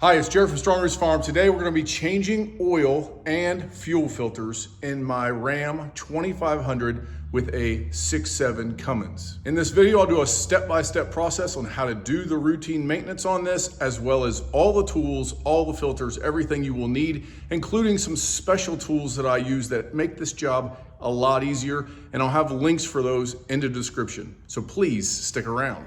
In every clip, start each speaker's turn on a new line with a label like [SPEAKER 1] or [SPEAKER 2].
[SPEAKER 1] Hi, it's Jared from Strongrootsfarmoh. Today we're going to be changing oil and fuel filters in my Ram 2500 with a 6.7 Cummins. In this video, I'll do a step-by-step process on how to do the routine maintenance on this, as well as all the tools, all the filters, everything you will need, including some special tools that I use that make this job a lot easier, and I'll have links for those in the description. So please stick around.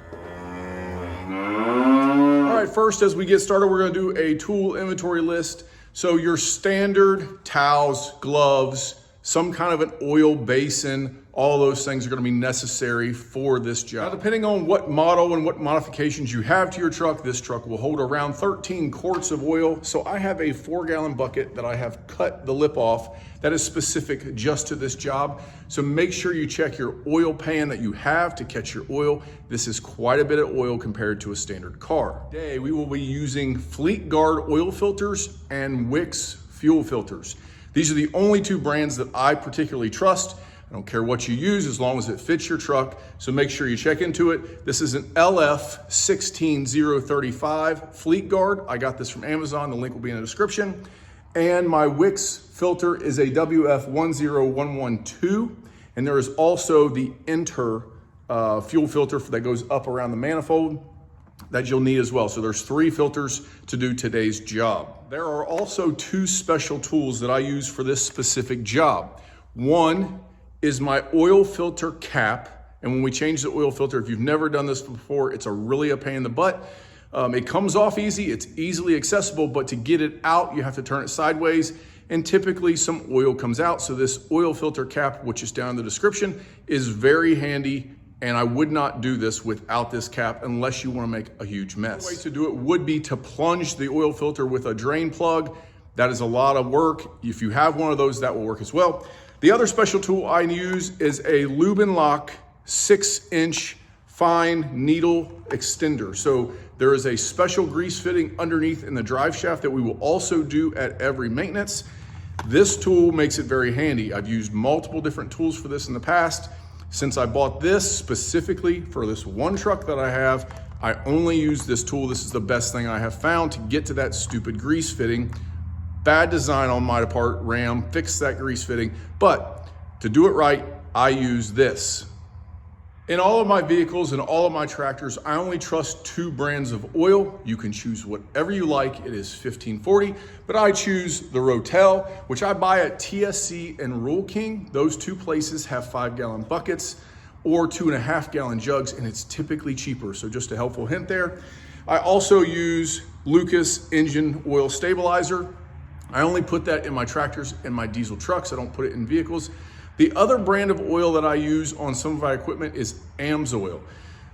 [SPEAKER 1] All right, first, as we get started, we're gonna do a tool inventory list. So your standard towels, gloves, some kind of an oil basin, all those things are gonna be necessary for this job. Now, depending on what model and what modifications you have to your truck, this truck will hold around 13 quarts of oil. So I have a 4-gallon bucket that I have cut the lip off that is specific just to this job. So make sure you check your oil pan that you have to catch your oil. This is quite a bit of oil compared to a standard car. Today, we will be using Fleetguard Oil Filters and Wix Fuel Filters. These are the only two brands that I particularly trust. I don't care what you use as long as it fits your truck. So make sure you check into it. This is an LF 16035 Fleetguard. I got this from Amazon. The link will be in the description. And my Wix filter is a WF 10112. And there is also the Enter fuel filter that goes up around the manifold that you'll need as well. So there's 3 filters to do today's job. There are also 2 special tools that I use for this specific job. One is my oil filter cap. And when we change the oil filter, if you've never done this before, it's really a pain in the butt. It comes off easy, it's easily accessible, but to get it out, you have to turn it sideways. And typically some oil comes out. So this oil filter cap, which is down in the description, is very handy. And I would not do this without this cap unless you want to make a huge mess. The way to do it would be to plunge the oil filter with a drain plug. That is a lot of work. If you have one of those, that will work as well. The other special tool I use is a Lube and Lock 6-inch fine needle extender. So there is a special grease fitting underneath in the drive shaft that we will also do at every maintenance. This tool makes it very handy. I've used multiple different tools for this in the past. Since I bought this specifically for this one truck that I have, I only use this tool. This is the best thing I have found to get to that stupid grease fitting. Bad design on my part, Ram, fix that grease fitting. But to do it right, I use this. In all of my vehicles and all of my tractors, I only trust 2 brands of oil. You can choose whatever you like. It is 1540, but I choose the Rotel, which I buy at TSC and Rural King. Those 2 places have 5-gallon buckets or 2.5-gallon jugs, and it's typically cheaper. So just a helpful hint there. I also use Lucas engine oil stabilizer. I only put that in my tractors and my diesel trucks. I don't put it in vehicles. The other brand of oil that I use on some of my equipment is AMSOIL.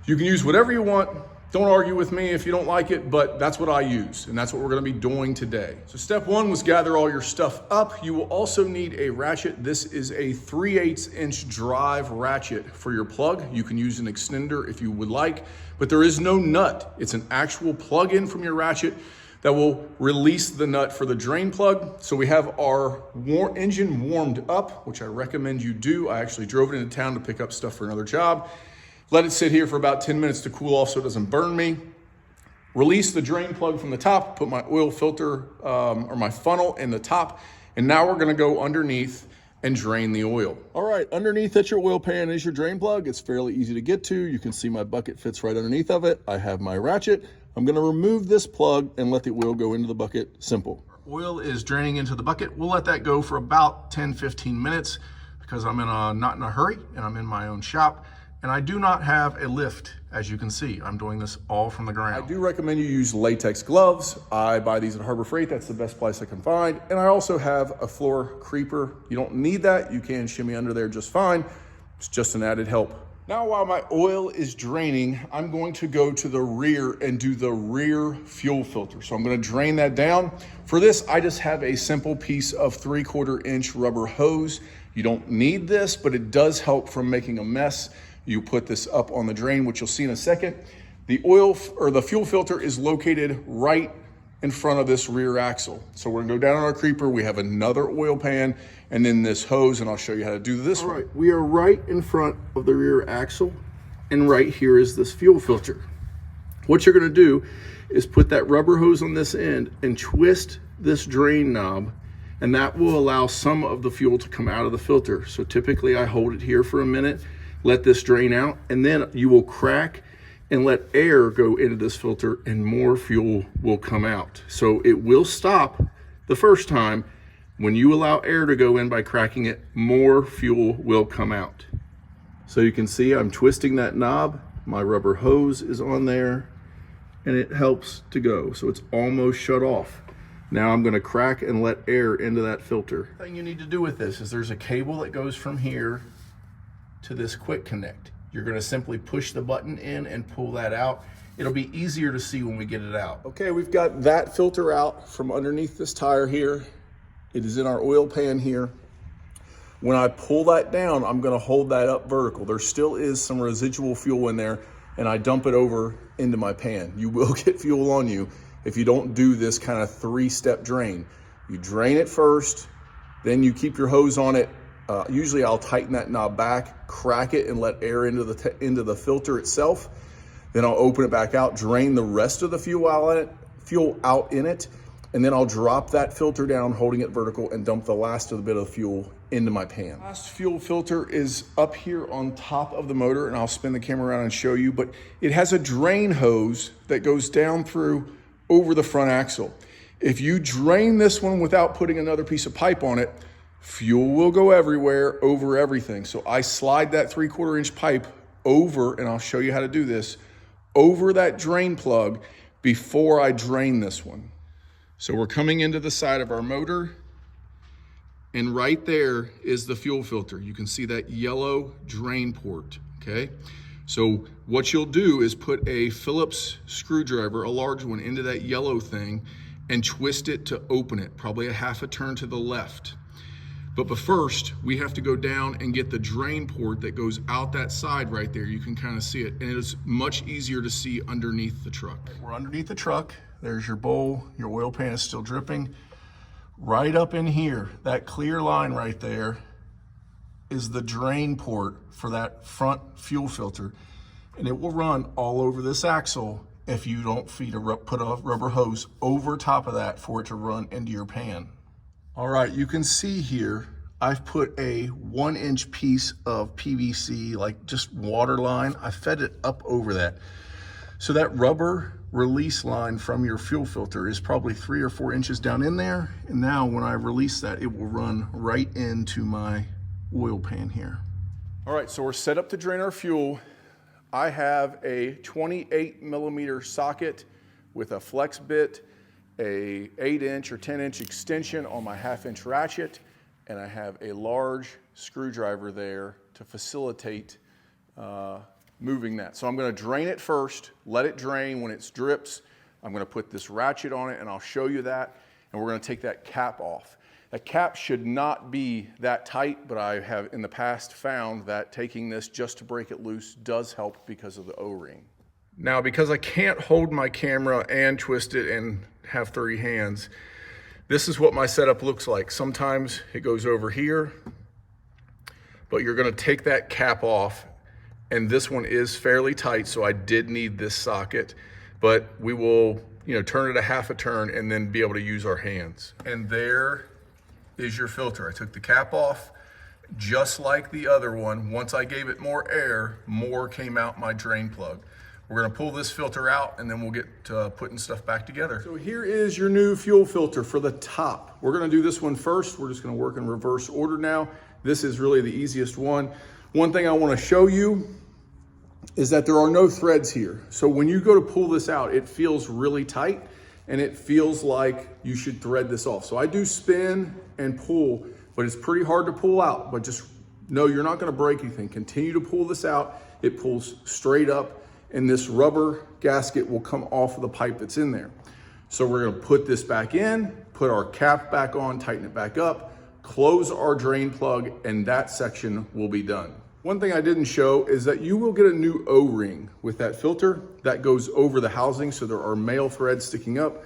[SPEAKER 1] You can use whatever you want. Don't argue with me if you don't like it, but that's what I use, and that's what we're gonna be doing today. So step 1 was gather all your stuff up. You will also need a ratchet. This is a 3/8-inch drive ratchet for your plug. You can use an extender if you would like, but there is no nut. It's an actual plug-in from your ratchet that will release the nut for the drain plug. So we have our engine warmed up, which I recommend you do. I actually drove it into town to pick up stuff for another job. Let it sit here for about 10 minutes to cool off so it doesn't burn me. Release the drain plug from the top, put my oil filter or my funnel in the top, and now we're gonna go underneath and drain the oil. All right, underneath at your oil pan is your drain plug. It's fairly easy to get to. You can see my bucket fits right underneath of it. I have my ratchet. I'm gonna remove this plug and let the oil go into the bucket. Simple. Oil is draining into the bucket. We'll let that go for about 10-15 minutes because I'm not in a hurry and I'm in my own shop. And I do not have a lift, as you can see. I'm doing this all from the ground. I do recommend you use latex gloves. I buy these at Harbor Freight. That's the best place I can find. And I also have a floor creeper. You don't need that. You can shimmy under there just fine. It's just an added help. Now, while my oil is draining, I'm going to go to the rear and do the rear fuel filter. So I'm gonna drain that down. For this, I just have a simple piece of 3/4-inch rubber hose. You don't need this, but it does help from making a mess. You put this up on the drain, which you'll see in a second. The oil or the fuel filter is located right in front of this rear axle. So we're gonna go down on our creeper. We have another oil pan and then this hose, and I'll show you how to do this. All right, we are right in front of the rear axle, and right here is this fuel filter. What you're gonna do is put that rubber hose on this end and twist this drain knob, and that will allow some of the fuel to come out of the filter. So typically I hold it here for a minute, let this drain out, and then you will crack and let air go into this filter and more fuel will come out. So it will stop the first time. When you allow air to go in by cracking it, more fuel will come out. So you can see I'm twisting that knob, my rubber hose is on there, and it helps to go. So it's almost shut off. Now I'm gonna crack and let air into that filter. The thing you need to do with this is there's a cable that goes from here to this quick connect. You're gonna simply push the button in and pull that out. It'll be easier to see when we get it out. Okay, we've got that filter out from underneath this tire here. It is in our oil pan here. When I pull that down, I'm gonna hold that up vertical. There still is some residual fuel in there, and I dump it over into my pan. You will get fuel on you if you don't do this kind of 3-step drain. You drain it first, then you keep your hose on it. Usually I'll tighten that knob back, crack it, and let air into the filter itself. Then I'll open it back out, drain the rest of the fuel out in it, and then I'll drop that filter down, holding it vertical, and dump the last of the bit of fuel into my pan. Last fuel filter is up here on top of the motor, and I'll spin the camera around and show you, but it has a drain hose that goes down through over the front axle. If you drain this one without putting another piece of pipe on it, fuel will go everywhere, over everything. So I slide that 3/4 inch pipe over, and I'll show you how to do this, over that drain plug before I drain this one. So we're coming into the side of our motor, and right there is the fuel filter. You can see that yellow drain port, okay? So what you'll do is put a Phillips screwdriver, a large one, into that yellow thing and twist it to open it, probably a 1/2 a turn to the left. But first, we have to go down and get the drain port that goes out that side right there. You can kind of see it, and it is much easier to see underneath the truck. We're underneath the truck. There's your bowl. Your oil pan is still dripping. Right up in here, that clear line right there is the drain port for that front fuel filter, and it will run all over this axle if you don't put a rubber hose over top of that for it to run into your pan. All right, you can see here, I've put a 1-inch piece of PVC, like just water line. I fed it up over that. So that rubber release line from your fuel filter is probably 3 or 4 inches down in there. And now when I release that, it will run right into my oil pan here. All right, so we're set up to drain our fuel. I have a 28mm socket with a flex bit, a 8-inch or 10-inch extension on my 1/2-inch ratchet, and I have a large screwdriver there to facilitate moving that. So I'm gonna drain it first, let it drain. When it drips, I'm gonna put this ratchet on it, and I'll show you that, and we're gonna take that cap off. That cap should not be that tight, but I have in the past found that taking this just to break it loose does help because of the O-ring. Now, because I can't hold my camera and twist it and have 3 hands, this is what my setup looks like. Sometimes it goes over here, but you're gonna take that cap off, and this one is fairly tight, so I did need this socket, but we will, turn it a 1/2 a turn and then be able to use our hands. And there is your filter. I took the cap off, just like the other one. Once I gave it more air, more came out my drain plug. We're gonna pull this filter out, and then we'll get to putting stuff back together. So here is your new fuel filter for the top. We're gonna do this one first. We're just gonna work in reverse order now. This is really the easiest one. One thing I wanna show you is that there are no threads here. So when you go to pull this out, it feels really tight, and it feels like you should thread this off. So I do spin and pull, but it's pretty hard to pull out. But just know you're not gonna break anything. Continue to pull this out. It pulls straight up, and this rubber gasket will come off of the pipe that's in there. So we're gonna put this back in, put our cap back on, tighten it back up, close our drain plug, and that section will be done. One thing I didn't show is that you will get a new O-ring with that filter that goes over the housing, so there are male threads sticking up.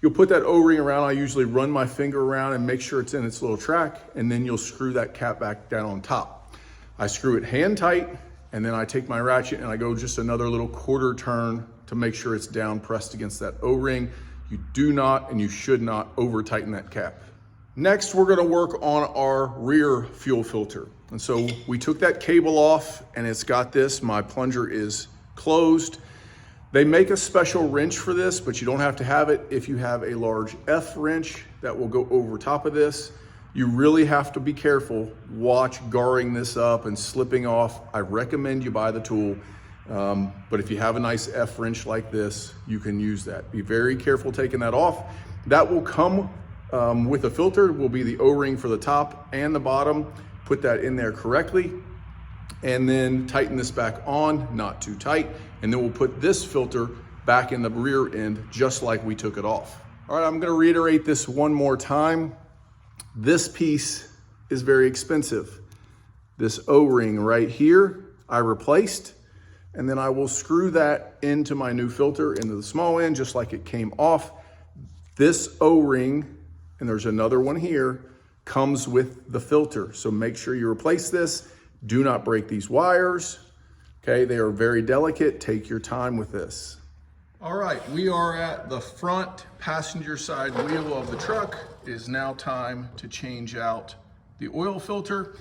[SPEAKER 1] You'll put that O-ring around. I usually run my finger around and make sure it's in its little track, and then you'll screw that cap back down on top. I screw it hand tight, And then I take my ratchet and I go just another little quarter turn to make sure it's down pressed against that O-ring. You do not and you should not over tighten that cap. Next, we're gonna work on our rear fuel filter. And so we took that cable off and it's got this, my plunger is closed. They make a special wrench for this, but you don't have to have it if you have a large F wrench that will go over top of this. You really have to be careful. Watch garring this up and slipping off. I recommend you buy the tool, but if you have a nice F wrench like this, you can use that. Be very careful taking that off. That will come with a filter, will be the O-ring for the top and the bottom. Put that in there correctly, and then tighten this back on, not too tight, and then we'll put this filter back in the rear end just like we took it off. All right, I'm gonna reiterate this one more time. This piece is very expensive. This O-ring right here, I replaced, and then I will screw that into my new filter, into the small end, just like it came off. This O-ring, and there's another one here, comes with the filter. So make sure you replace this. Do not break these wires. Okay, they are very delicate. Take your time with this. All right, we are at the front passenger side wheel of the truck. It is now time to change out the oil filter.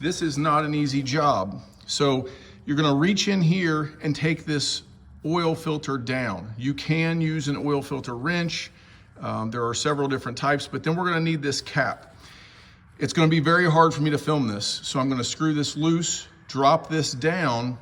[SPEAKER 1] This is not an easy job. So you're gonna reach in here and take this oil filter down. You can use an oil filter wrench. There are several different types, but then we're gonna need this cap. It's gonna be very hard for me to film this. So I'm gonna screw this loose, drop this down,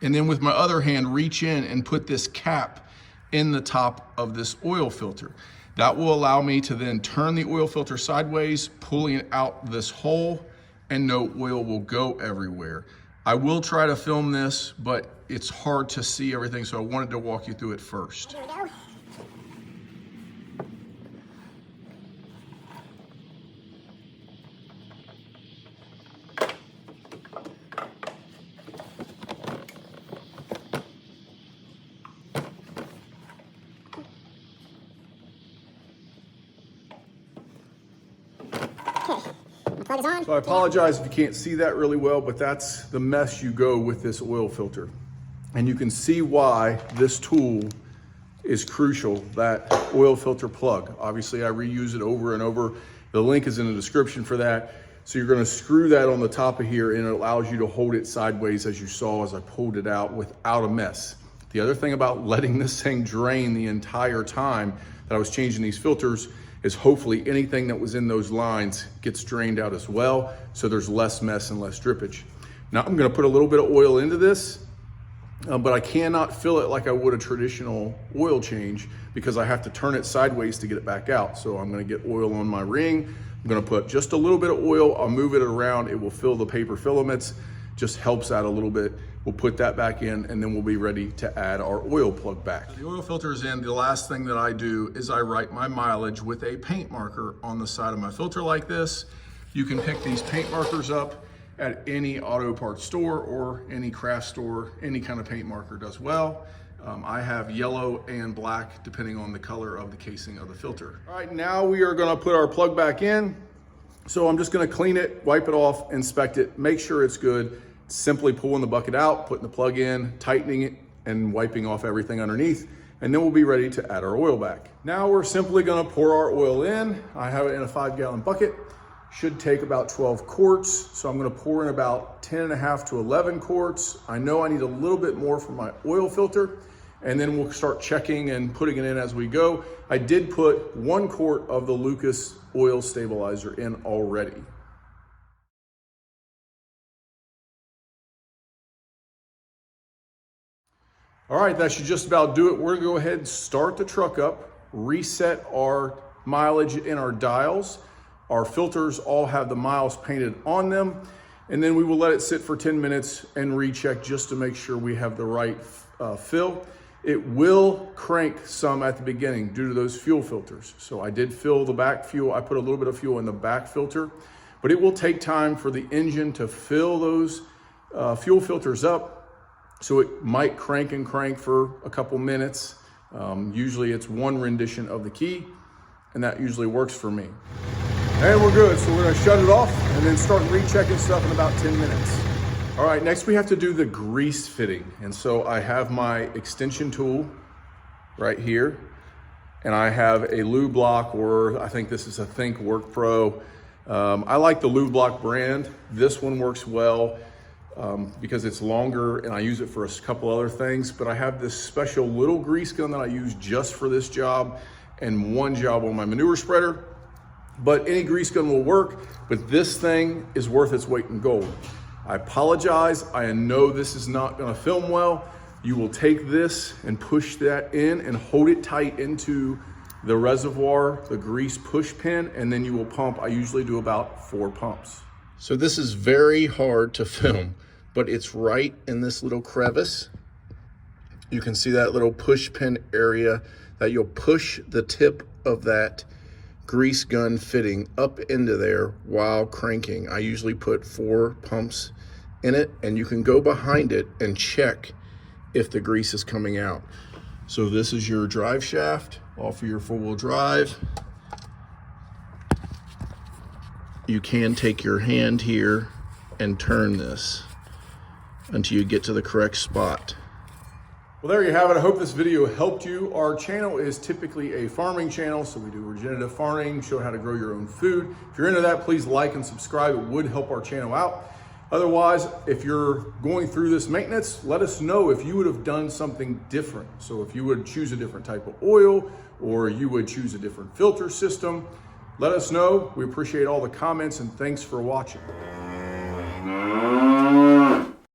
[SPEAKER 1] and then with my other hand, reach in and put this cap in the top of this oil filter. That will allow me to then turn the oil filter sideways, pulling out this hole, and no oil will go everywhere. I will try to film this, but it's hard to see everything, so I wanted to walk you through it first.
[SPEAKER 2] Here we go. Plug is on.
[SPEAKER 1] So I apologize if you can't see that really well, but that's the mess you go with this oil filter. And you can see why this tool is crucial, that oil filter plug. Obviously I reuse it over and over. The link is in the description for that. So you're gonna screw that on the top of here and it allows you to hold it sideways as you saw as I pulled it out without a mess. The other thing about letting this thing drain the entire time that I was changing these filters is hopefully anything that was in those lines gets drained out as well, so there's less mess and less drippage. Now I'm gonna put a little bit of oil into this, but I cannot fill it like I would a traditional oil change because I have to turn it sideways to get it back out. So I'm gonna get oil on my ring. I'm gonna put just a little bit of oil, I'll move it around, it will fill the paper filaments, just helps out a little bit. We'll put that back in and then we'll be ready to add our oil plug back. The oil filter is in. The last thing that I do is I write my mileage with a paint marker on the side of my filter like this. You can pick these paint markers up at any auto parts store or any craft store. Any kind of paint marker does well. I have yellow and black depending on the color of the casing of the filter. All right, now we are gonna put our plug back in. So I'm just gonna clean it, wipe it off, inspect it, make sure it's good. Simply pulling the bucket out, putting the plug in, tightening it, and wiping off everything underneath, and then we'll be ready to add our oil back. Now we're simply gonna pour our oil in. I have it in a 5-gallon bucket. Should take about 12 quarts, so I'm gonna pour in about 10.5 to 11 quarts. I know I need a little bit more for my oil filter, and then we'll start checking and putting it in as we go. I did put 1 quart of the Lucas oil stabilizer in already. All right, that should just about do it. We're gonna go ahead and start the truck up, reset our mileage in our dials. Our filters all have the miles painted on them, and then we will let it sit for 10 minutes and recheck just to make sure we have the right fill. It will crank some at the beginning due to those fuel filters. So I did fill the back fuel. I put a little bit of fuel in the back filter, but it will take time for the engine to fill those fuel filters up. So it might crank and crank for a couple minutes. Usually it's 1 rendition of the key, and that usually works for me. And we're good, so we're gonna shut it off and then start rechecking stuff in about 10 minutes. All right, next we have to do the grease fitting. And so I have my extension tool right here, and I have a Lube block, or I think this is a Think Work Pro. I like the Lube block brand. This one works well because it's longer and I use it for a couple other things, but I have this special little grease gun that I use just for this job and one job on my manure spreader. But any grease gun will work, but this thing is worth its weight in gold. I apologize, I know this is not gonna film well. You will take this and push that in and hold it tight into the reservoir, the grease push pin, and then you will pump. I usually do about 4 pumps. So this is very hard to film, but it's right in this little crevice. You can see that little push pin area that you'll push the tip of that grease gun fitting up into there while cranking. I usually put 4 pumps in it, and you can go behind it and check if the grease is coming out. So this is your drive shaft, all for your 4-wheel drive. You can take your hand here and turn this until you get to the correct spot. Well, there you have it. I hope this video helped you. Our channel is typically a farming channel, so we do regenerative farming, show how to grow your own food. If you're into that, please like and subscribe. It would help our channel out. Otherwise, if you're going through this maintenance, let us know if you would have done something different. So if you would choose a different type of oil, or you would choose a different filter system, let us know. We appreciate all the comments, and thanks for watching.